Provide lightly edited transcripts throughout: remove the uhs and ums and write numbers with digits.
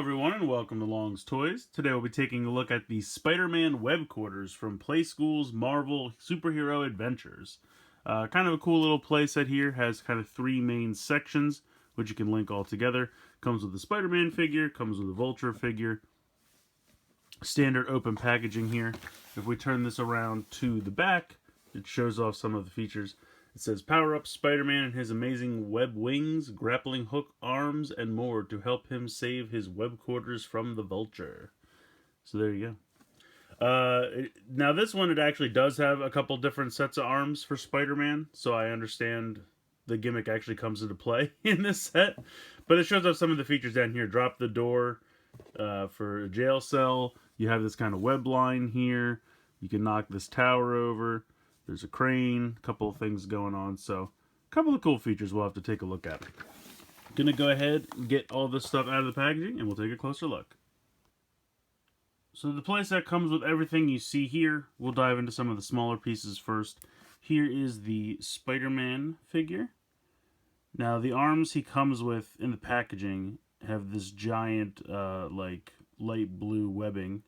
everyone, and welcome to Long's Toys. Today we'll be taking a look at the Spider-Man web quarters from Playskool's Marvel Superhero Adventures. Kind of a cool little playset here. Has kind of three main sections, which you can link all together. Comes with the Spider-Man figure, comes with a Vulture figure. Standard open packaging here. If we turn this around to the back, it shows off some of the features. It says, power up Spider-Man and his amazing web wings, grappling hook arms, and more to help him save his web quarters from the Vulture. So there you go. Now this one, it actually does have a couple different sets of arms for Spider-Man, so I understand the gimmick actually comes into play in this set. But it shows off some of the features down here. Drop the door for a jail cell. You have this kind of web line here. You can knock this tower over. There's a crane, a couple of things going on, so a couple of cool features we'll have to take a look at. Gonna go ahead and get all this stuff out of the packaging, and we'll take a closer look. So the playset comes with everything you see here. We'll dive into some of the smaller pieces first. Here is the Spider-Man figure. Now the arms he comes with in the packaging have this giant, like, light blue webbing.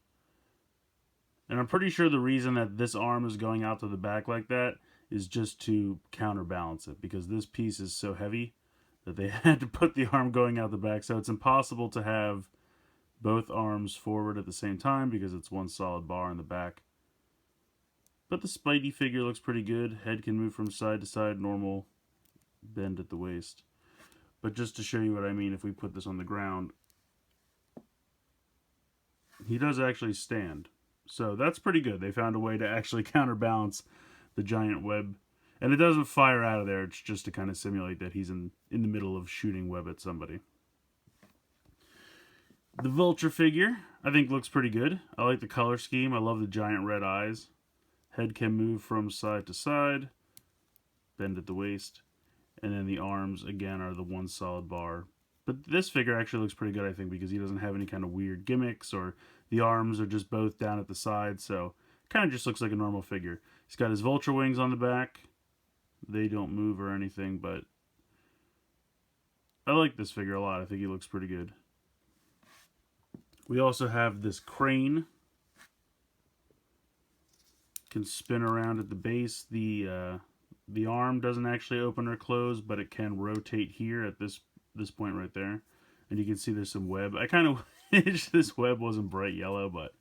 And I'm pretty sure the reason that this arm is going out to the back like that is just to counterbalance it, because this piece is so heavy that they had to put the arm going out the back. So it's impossible to have both arms forward at the same time because it's one solid bar in the back. But the Spidey figure looks pretty good. Head can move from side to side, normal bend at the waist. But just to show you what I mean, if we put this on the ground, he does actually stand. So that's pretty good. They found a way to actually counterbalance the giant web. And it doesn't fire out of there. It's just to kind of simulate that he's in the middle of shooting web at somebody. The Vulture figure, I think, looks pretty good. I like the color scheme. I love the giant red eyes. Head can move from side to side. Bend at the waist. And then the arms, again, are the one solid bar. But this figure actually looks pretty good, I think, because he doesn't have any kind of weird gimmicks, or the arms are just both down at the side, so kind of just looks like a normal figure. He's got his Vulture wings on the back. They don't move or anything, but I like this figure a lot. I think he looks pretty good. We also have this crane. Can spin around at the base. The arm doesn't actually open or close, but it can rotate here at this point right there. And you can see there's some web. I kind of wish this web wasn't bright yellow, but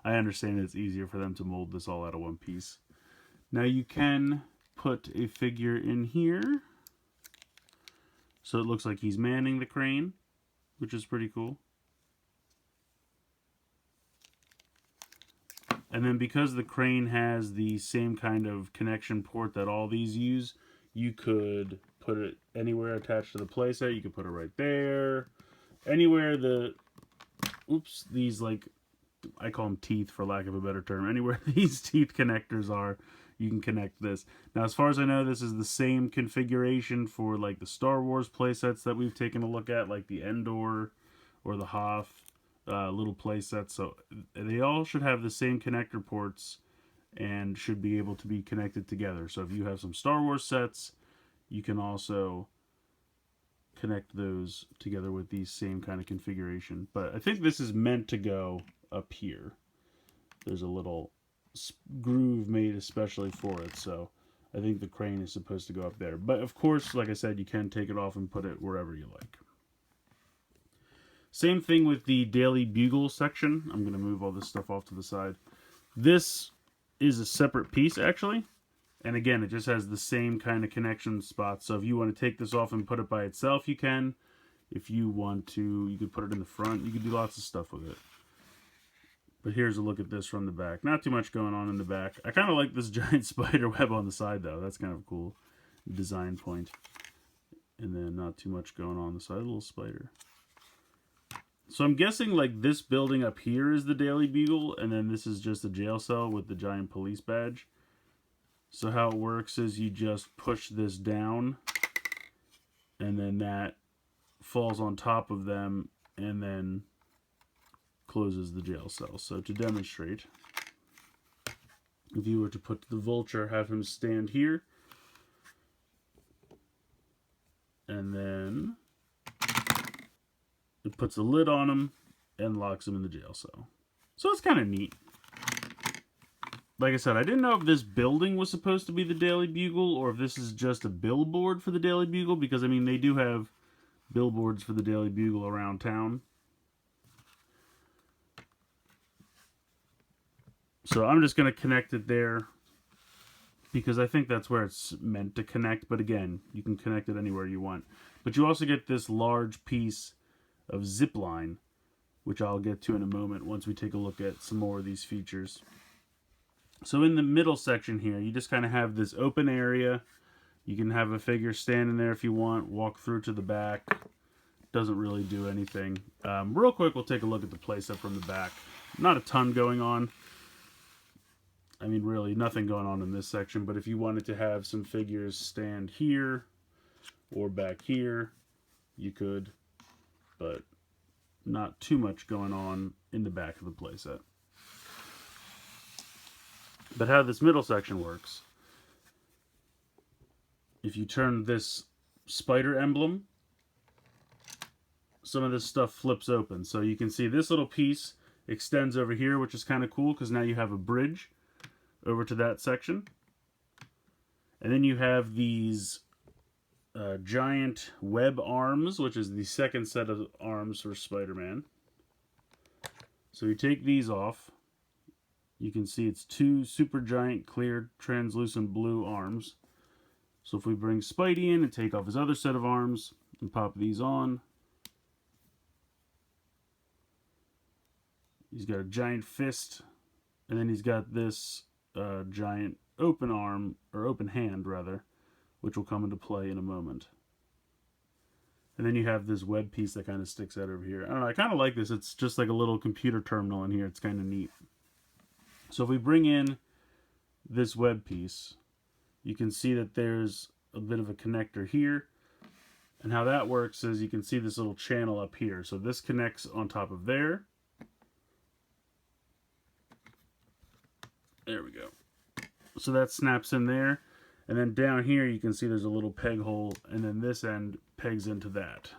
I understand it's easier for them to mold this all out of one piece. Now you can put a figure in here, so it looks like he's manning the crane, which is pretty cool. And then because the crane has the same kind of connection port that all these use, you could put it anywhere attached to the playset. You could put it right there. Anywhere these, like, I call them teeth for lack of a better term. Anywhere these teeth connectors are, you can connect this. Now, as far as I know, this is the same configuration for, like, the Star Wars playsets that we've taken a look at, like the Endor or the Hoth little playsets. So they all should have the same connector ports and should be able to be connected together. So if you have some Star Wars sets, you can also connect those together with the same kind of configuration. But I think this is meant to go up here. There's a little groove made especially for it, so I think the crane is supposed to go up there. But of course, like I said, you can take it off and put it wherever you like. Same thing with the Daily Bugle section. I'm going to move all this stuff off to the side. This is a separate piece, actually. And again, it just has the same kind of connection spots. So if you want to take this off and put it by itself, you can. If you want to, you could put it in the front. You could do lots of stuff with it. But here's a look at this from the back. Not too much going on in the back. I kind of like this giant spider web on the side, though. That's kind of a cool design point. And then not too much going on the side. A little spider. So I'm guessing, like, this building up here is the Daily Bugle, and then this is just a jail cell with the giant police badge. So how it works is you just push this down, and then that falls on top of them, and then closes the jail cell. So to demonstrate, if you were to put the Vulture, have him stand here, and then it puts a lid on him, and locks him in the jail cell. So it's kind of neat. Like I said, I didn't know if this building was supposed to be the Daily Bugle or if this is just a billboard for the Daily Bugle, because, I mean, they do have billboards for the Daily Bugle around town. So I'm just going to connect it there because I think that's where it's meant to connect. But again, you can connect it anywhere you want. But you also get this large piece of zip line, which I'll get to in a moment once we take a look at some more of these features. So in the middle section here, you just kind of have this open area. You can have a figure standing there if you want, walk through to the back. Doesn't really do anything. Real quick, we'll take a look at the playset from the back. Not a ton going on. I mean, really, nothing going on in this section, but if you wanted to have some figures stand here or back here, you could, but not too much going on in the back of the playset. But how this middle section works, if you turn this spider emblem, some of this stuff flips open. So you can see this little piece extends over here, which is kind of cool because now you have a bridge over to that section. And then you have these giant web arms, which is the second set of arms for Spider-Man. So you take these off. You can see it's two super giant, clear, translucent blue arms. So if we bring Spidey in and take off his other set of arms and pop these on, he's got a giant fist, and then he's got this giant open arm, or open hand rather, which will come into play in a moment. And then you have this web piece that kind of sticks out over here. I don't know, I kind of like this. It's just like a little computer terminal in here. It's kind of neat. So if we bring in this web piece, you can see that there's a bit of a connector here. And how that works is you can see this little channel up here. So this connects on top of there. There we go. So that snaps in there. And then down here you can see there's a little peg hole, and then this end pegs into that.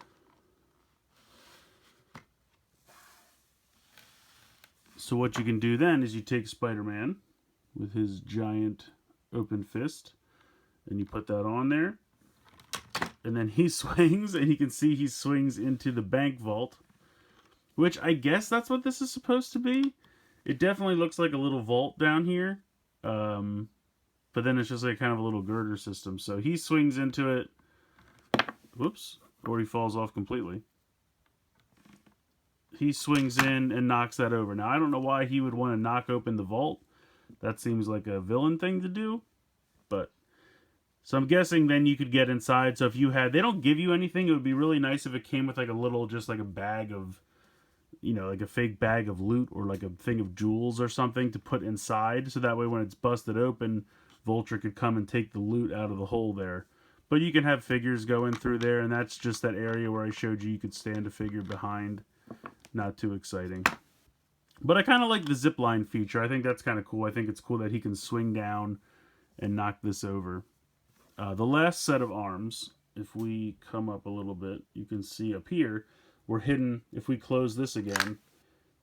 So what you can do then is you take Spider-Man with his giant open fist, and you put that on there, and then he swings, and you can see he swings into the bank vault, which I guess that's what this is supposed to be. It definitely looks like a little vault down here, but then it's just like kind of a little girder system. So he swings into it, whoops, or he falls off completely. He swings in and knocks that over. Now, I don't know why he would want to knock open the vault. That seems like a villain thing to do. But, so I'm guessing then you could get inside. So if you had, they don't give you anything. It would be really nice if it came with like a little, just like a bag of, you know, like a fake bag of loot or like a thing of jewels or something to put inside. So that way when it's busted open, Vulture could come and take the loot out of the hole there. But you can have figures going through there, and that's just that area where I showed you could stand a figure behind. Not too exciting. But I kind of like the zipline feature. I think that's kind of cool. I think it's cool that he can swing down and knock this over. The last set of arms, if we come up a little bit, you can see up here, we're hidden. If we close this again,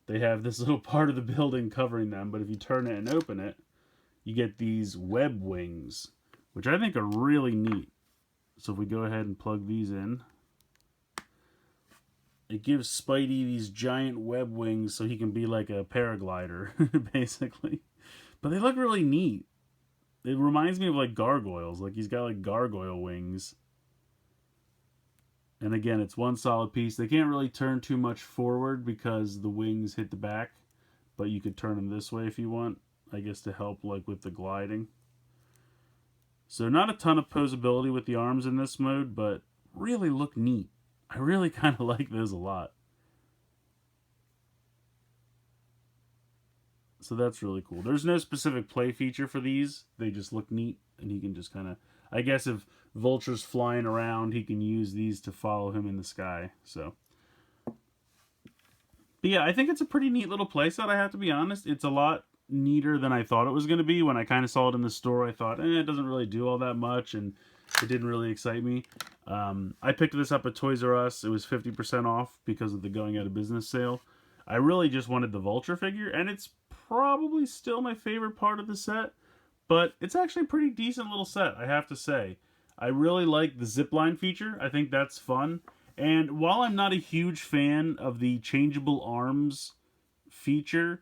they have this little part of the building covering them. But if you turn it and open it, you get these web wings, which I think are really neat. So if we go ahead and plug these in, it gives Spidey these giant web wings so he can be like a paraglider, basically. But they look really neat. It reminds me of like gargoyles. Like he's got like gargoyle wings. And again, it's one solid piece. They can't really turn too much forward because the wings hit the back. But you could turn them this way if you want, I guess, to help like with the gliding. So not a ton of posability with the arms in this mode, but really look neat. I really kind of like those a lot. So that's really cool. There's no specific play feature for these. They just look neat, and he can just kind of... I guess if Vulture's flying around, he can use these to follow him in the sky. So, but yeah, I think it's a pretty neat little playset, I have to be honest. It's a lot neater than I thought it was going to be. When I kind of saw it in the store, I thought, it doesn't really do all that much, and it didn't really excite me. I picked this up at Toys R Us. It was 50% off because of the going out of business sale. I really just wanted the Vulture figure, and it's probably still my favorite part of the set, but it's actually a pretty decent little set, I have to say. I really like the zipline feature. I think that's fun. And while I'm not a huge fan of the changeable arms feature,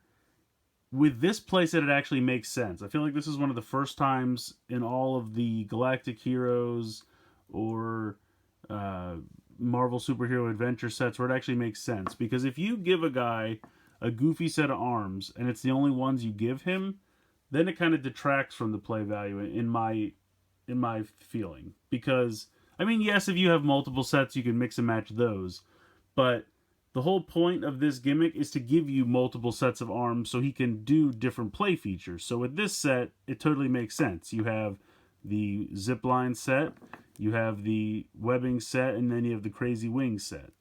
with this playset it actually makes sense. I feel like this is one of the first times in all of the Galactic Heroes or Marvel Superhero Adventure sets where it actually makes sense. Because if you give a guy a goofy set of arms and it's the only ones you give him, then it kind of detracts from the play value in my feeling. Because I mean, yes, if you have multiple sets, you can mix and match those, but the whole point of this gimmick is to give you multiple sets of arms so he can do different play features. So with this set, it totally makes sense. You have the zipline set, you have the webbing set, and then you have the crazy wings set.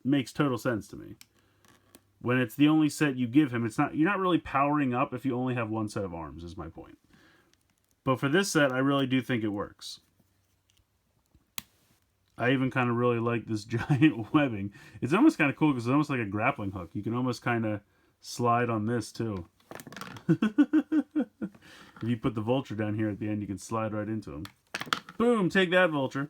It makes total sense to me. When it's the only set you give him, you're not really powering up if you only have one set of arms, is my point. But for this set, I really do think it works. I even kind of really like this giant webbing. It's almost kind of cool because it's almost like a grappling hook. You can almost kind of slide on this too. If you put the Vulture down here at the end, you can slide right into him. Boom, take that, Vulture.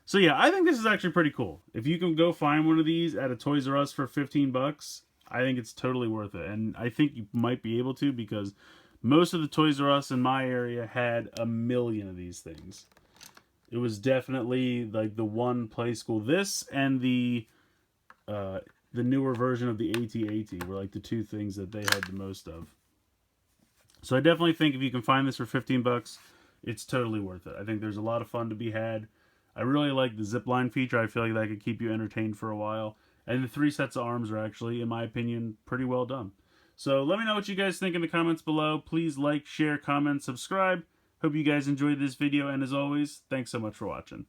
So yeah, I think this is actually pretty cool. If you can go find one of these at a Toys R Us for 15 bucks, I think it's totally worth it. And I think you might be able to because most of the Toys R Us in my area had a million of these things. It was definitely like the one Playskool. This and the newer version of the AT-AT were like the two things that they had the most of. So I definitely think if you can find this for 15 bucks, it's totally worth it. I think there's a lot of fun to be had. I really like the zipline feature. I feel like that could keep you entertained for a while. And the 3 sets of arms are actually, in my opinion, pretty well done. So let me know what you guys think in the comments below. Please like, share, comment, subscribe. Hope you guys enjoyed this video, and as always, thanks so much for watching.